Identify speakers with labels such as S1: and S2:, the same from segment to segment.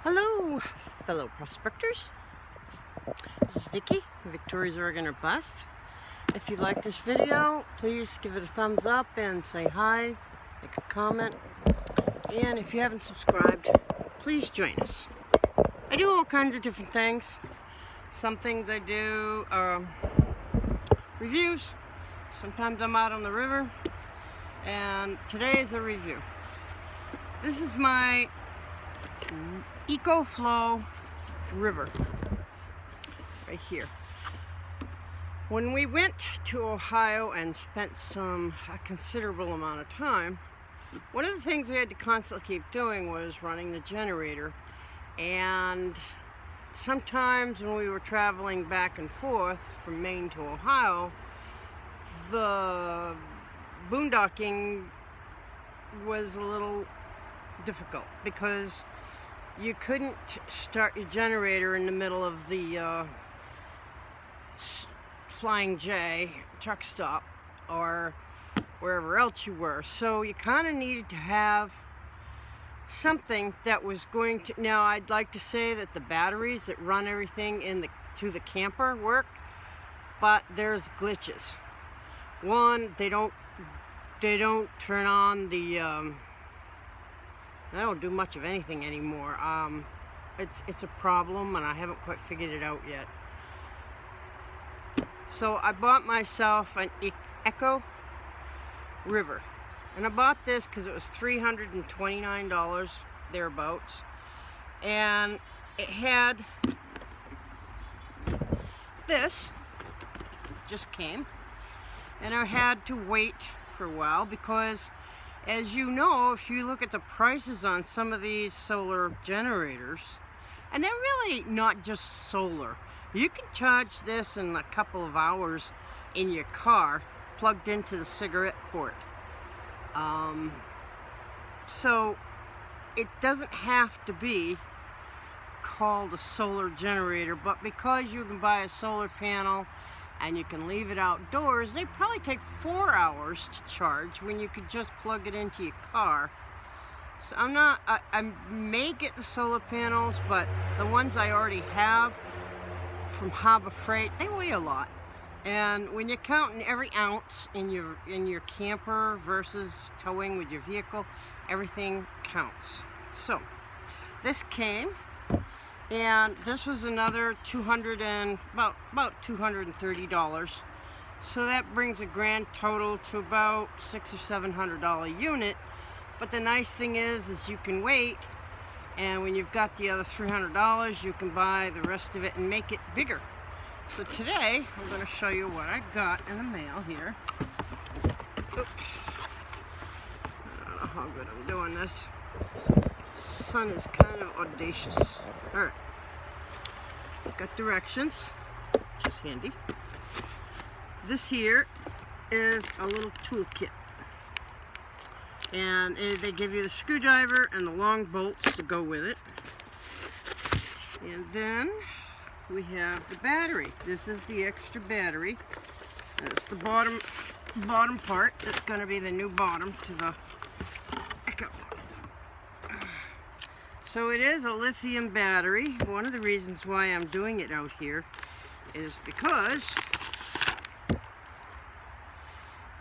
S1: Hello, fellow prospectors. This is Vicky, Victoria's Oregon or Bust. If you like this video, please give it a thumbs up and say hi, make a comment. And if you haven't subscribed, please join us. I do all kinds of different things. Some things I do are reviews. Sometimes I'm out on the river. And today is a review. This is my EcoFlow river right here. When we went to Ohio and spent a considerable amount of time, one of the things we had to constantly keep doing was running the generator. And sometimes when we were traveling back and forth from Maine to Ohio, the boondocking was a little difficult because you couldn't start your generator in the middle of the Flying J truck stop or wherever else you were. So you kind of needed to have something that was going to... Now, I'd like to say that the batteries that run everything to the camper work, but there's glitches. One, they don't turn on the... I don't do much of anything anymore. It's a problem, and I haven't quite figured it out yet. So I bought myself an Eco River, and I bought this because it was $329 thereabouts, and it had this just came, and I had to wait for a while because, as you know, if you look at the prices on some of these solar generators, and they're really not just solar. You can charge this in a couple of hours in your car, plugged into the cigarette port. So it doesn't have to be called a solar generator, but because you can buy a solar panel and you can leave it outdoors, they probably take 4 hours to charge when you could just plug it into your car. So I may get the solar panels, but the ones I already have from Harbor Freight, they weigh a lot. And when you're counting every ounce in your camper versus towing with your vehicle, everything counts. So this came, and this was another about $230. So that brings a grand total to about $600 or $700 unit. But the nice thing is you can wait, and when you've got the other $300, you can buy the rest of it and make it bigger. So today I'm going to show you what I got in the mail here. Oops. I don't know how good I'm doing this. Sun is kind of audacious. Alright, got directions, which is handy. This here is a little toolkit, and they give you the screwdriver and the long bolts to go with it. And then we have the battery. This is the extra battery. That's the bottom part. That's going to be the new bottom to the Echo. So it is a lithium battery. One of the reasons why I'm doing it out here is because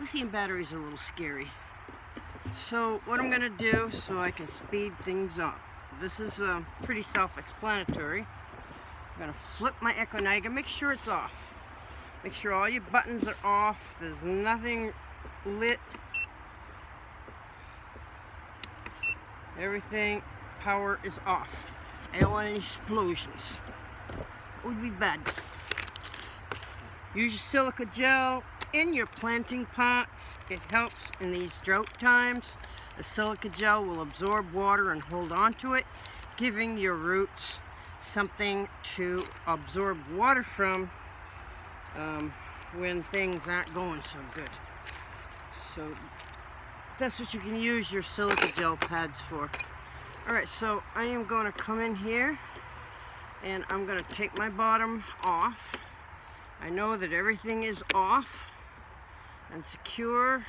S1: lithium batteries are a little scary. So what I'm going to do so I can speed things up, this is pretty self-explanatory. I'm going to flip my Echo. Now you can make sure it's off. Make sure all your buttons are off. There's nothing lit. Everything, power is off. I don't want any explosions. It would be bad. Use your silica gel in your planting pots. It helps in these drought times. The silica gel will absorb water and hold on to it, giving your roots something to absorb water from when things aren't going so good. So that's what you can use your silica gel pads for. Alright, so I am going to come in here and I'm going to take my bottom off. I know that everything is off and secure.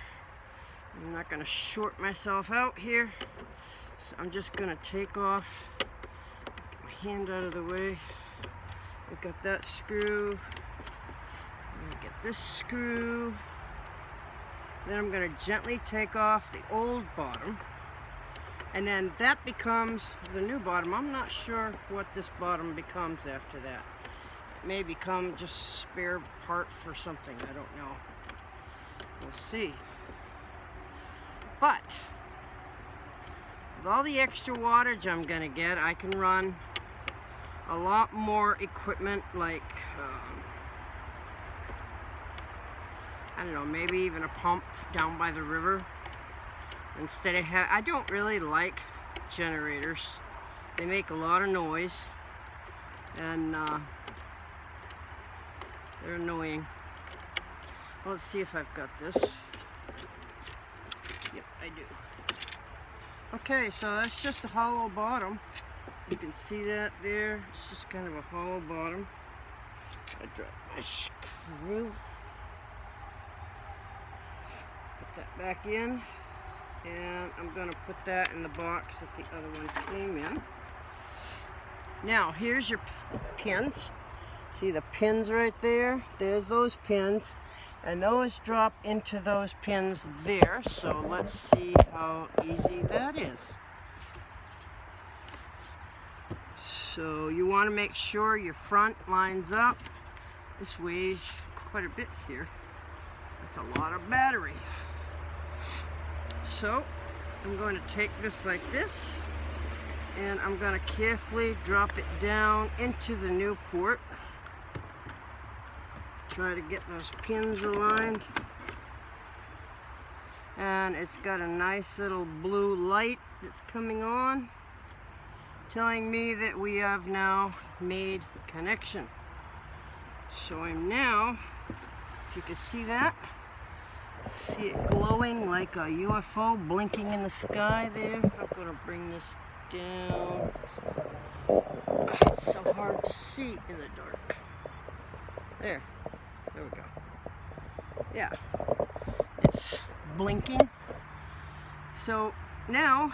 S1: I'm not going to short myself out here. So I'm just going to take off hand out of the way. I've got that screw. I'm gonna get this screw. Then I'm gonna gently take off the old bottom. And then that becomes the new bottom. I'm not sure what this bottom becomes after that. It may become just a spare part for something. I don't know. We'll see. But with all the extra wattage I'm gonna get, I can run a lot more equipment, like I don't know, maybe even a pump down by the river. Instead of I don't really like generators. They make a lot of noise, and they're annoying. Well, let's see if I've got this. Yep, I do. Okay, so that's just a hollow bottom. You can see that there. It's just kind of a hollow bottom. I drop my screw. Put that back in. And I'm going to put that in the box that the other one came in. Now, here's your pins. See the pins right there? There's those pins. And those drop into those pins there. So let's see how easy that is. So you want to make sure your front lines up. This weighs quite a bit here. That's a lot of battery. So I'm going to take this like this, and I'm going to carefully drop it down into the new port. Try to get those pins aligned. And it's got a nice little blue light that's coming on, telling me that we have now made connection. Showing now, if you can see that. See it glowing like a UFO blinking in the sky there. I'm going to bring this down. It's so hard to see in the dark. There we go. Yeah, it's blinking. So now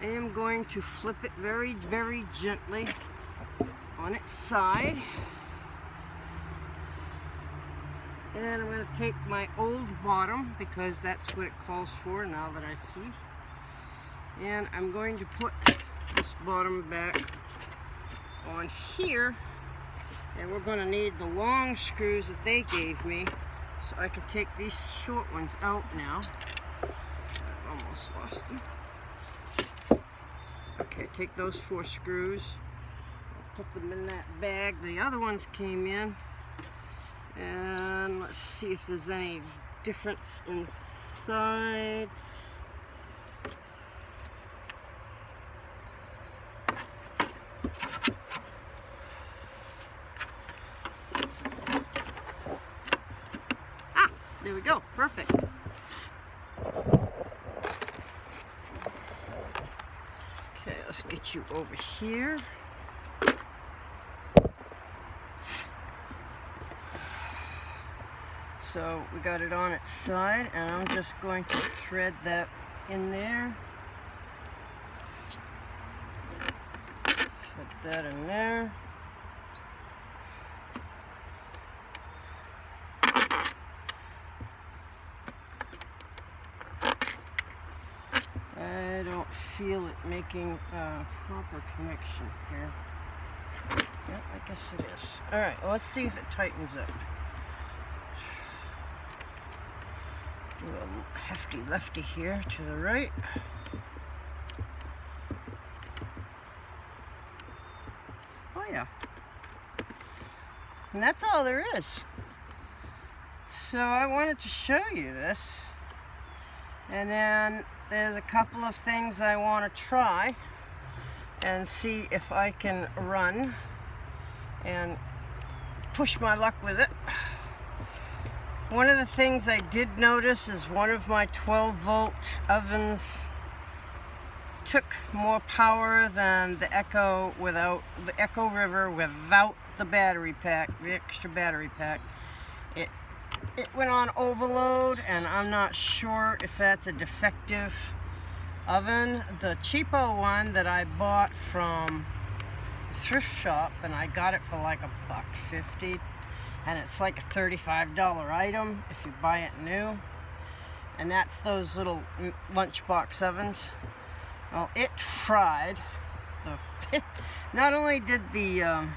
S1: I am going to flip it very, very gently on its side. And I'm going to take my old bottom, because that's what it calls for now that I see. And I'm going to put this bottom back on here. And we're going to need the long screws that they gave me, so I can take these short ones out now. I've almost lost them. Okay, take those 4 screws. Put them in that bag. The other ones came in. And let's see if there's any difference in sides. Ah, there we go. Perfect. Okay, let's get you over here. So we got it on its side, and I'm just going to thread that in there. Thread that in there. I don't feel it making a proper connection here. Yeah, I guess it is. Alright, well, let's see if it tightens up. Do a hefty lefty here to the right. Oh yeah. And that's all there is. So I wanted to show you this. And then there's a couple of things I want to try and see if I can run and push my luck with it. One of the things I did notice is one of my 12-volt ovens took more power than the Echo River without the battery pack, the extra battery pack. It went on overload, and I'm not sure if that's a defective oven. The cheapo one that I bought from the thrift shop, and I got it for like $1.50, and it's like a $35 item if you buy it new. And that's those little lunchbox ovens. Well, it fried. Not only did the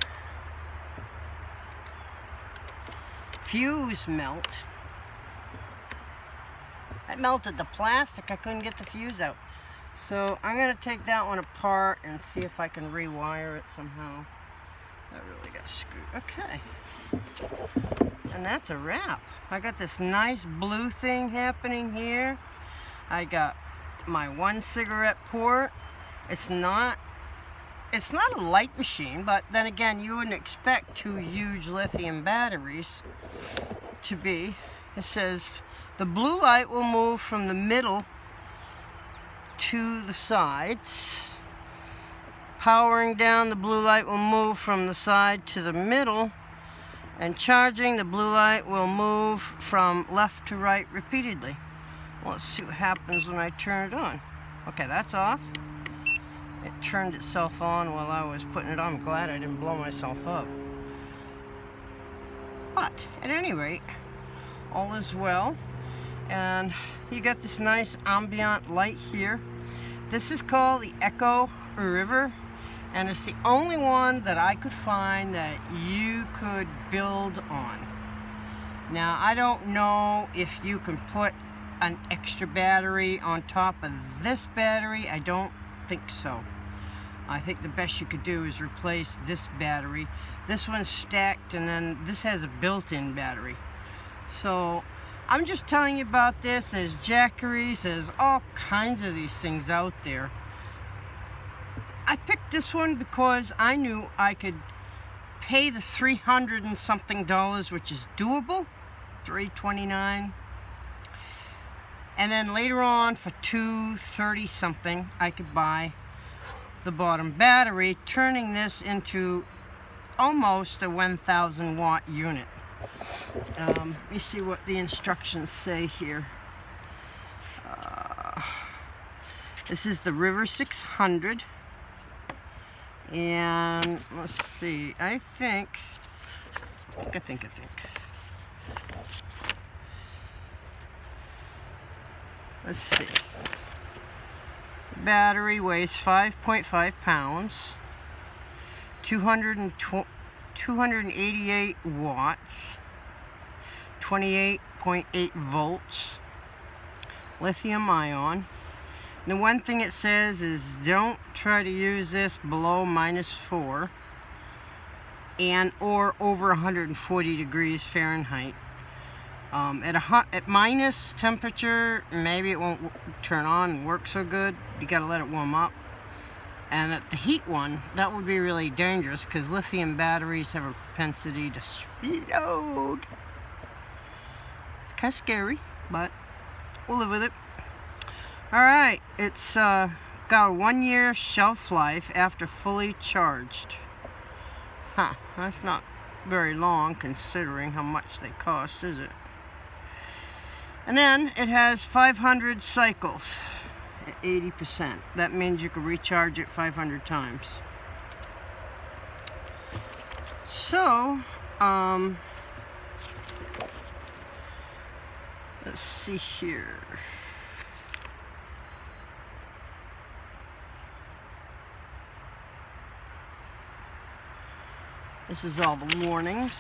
S1: fuse melt, it melted the plastic. I couldn't get the fuse out. So I'm going to take that one apart and see if I can rewire it somehow. That really got screwed. Okay. And that's a wrap. I got this nice blue thing happening here. I got my 1 cigarette port. It's not a light machine, but then again, you wouldn't expect 2 huge lithium batteries to be. It says the blue light will move from the middle to the sides. Powering down, the blue light will move from the side to the middle. And charging, the blue light will move from left to right repeatedly. Well, let's see what happens when I turn it on. Okay, that's off. It turned itself on while I was putting it on. I'm glad I didn't blow myself up. But, at any rate, all is well. And you got this nice ambient light here. This is called the Echo River. And it's the only one that I could find that you could build on. Now, I don't know if you can put an extra battery on top of this battery. I don't think so. I think the best you could do is replace this battery. This one's stacked, and then this has a built-in battery. So I'm just telling you about this. There's Jackeries, there's all kinds of these things out there. I picked this one because I knew I could pay the $300 and something, which is doable, $329. And then later on for $230 something, I could buy the bottom battery, turning this into almost a 1,000 watt unit. Let me see what the instructions say here. This is the River 600. And let's see, I think. Let's see. Battery weighs 5.5 pounds, 288 watts, 28.8 volts, lithium ion. The one thing it says is don't try to use this below -4 and or over 140 degrees Fahrenheit. At minus temperature, maybe it won't turn on and work so good. You gotta let it warm up. And at the heat one, that would be really dangerous because lithium batteries have a propensity to explode. It's kind of scary, but we'll live with it. Alright, it's got a 1-year shelf life after fully charged. Huh, that's not very long considering how much they cost, is it? And then it has 500 cycles at 80%. That means you can recharge it 500 times. So, let's see here. This is all the warnings.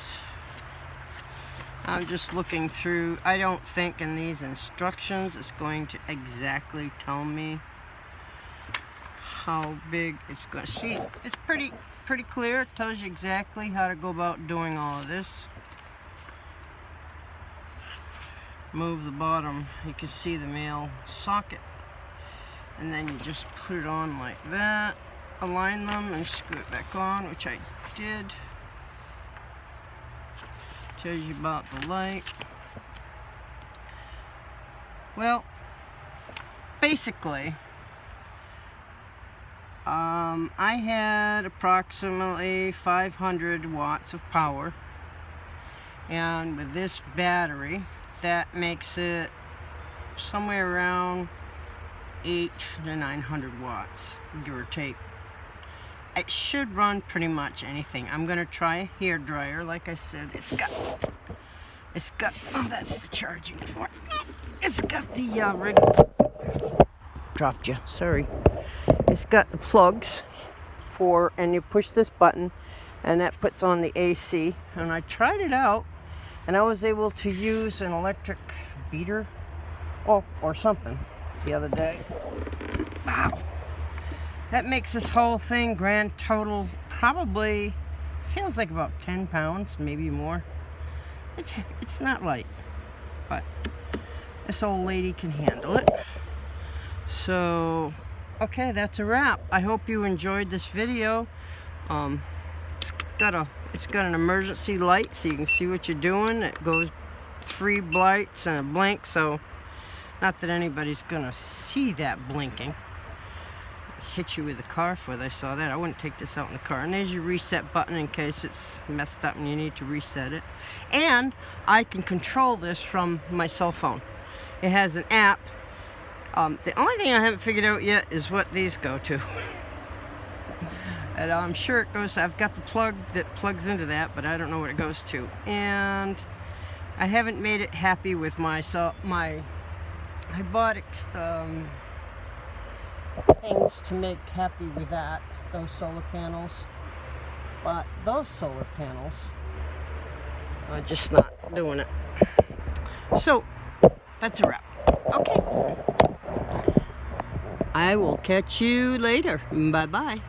S1: I'm just looking through. I don't think in these instructions it's going to exactly tell me how big it's going to see. It's pretty clear. It tells you exactly how to go about doing all of this. Move the bottom. You can see the male socket. And then you just put it on like that. Align them and screw it back on, which I did. Tells you about the light. Well, basically, I had approximately 500 watts of power, and with this battery, that makes it somewhere around 8 to 900 watts, give or take. It should run pretty much anything. I'm gonna try a hair dryer. Like I said, it's got, oh, that's the charging port. It's got the dropped you, sorry. It's got the plugs for, and you push this button and that puts on the AC. And I tried it out and I was able to use an electric beater or something the other day. Wow. That makes this whole thing grand total probably feels like about 10 pounds, maybe more. It's not light, but this old lady can handle it. So, okay, that's a wrap. I hope you enjoyed this video. It's got an emergency light so you can see what you're doing. It goes 3 lights and a blink, so not that anybody's gonna see that blinking. Hit you with the car for it. I saw that. I wouldn't take this out in the car. And there's your reset button in case it's messed up and you need to reset it. And I can control this from my cell phone. It has an app. The only thing I haven't figured out yet is what these go to. And I'm sure it goes, I've got the plug that plugs into that, but I don't know what it goes to. And I haven't made it happy with I bought things to make happy with that, those solar panels, but those solar panels are just not doing it. So that's a wrap. Okay, I will catch you later. Bye bye.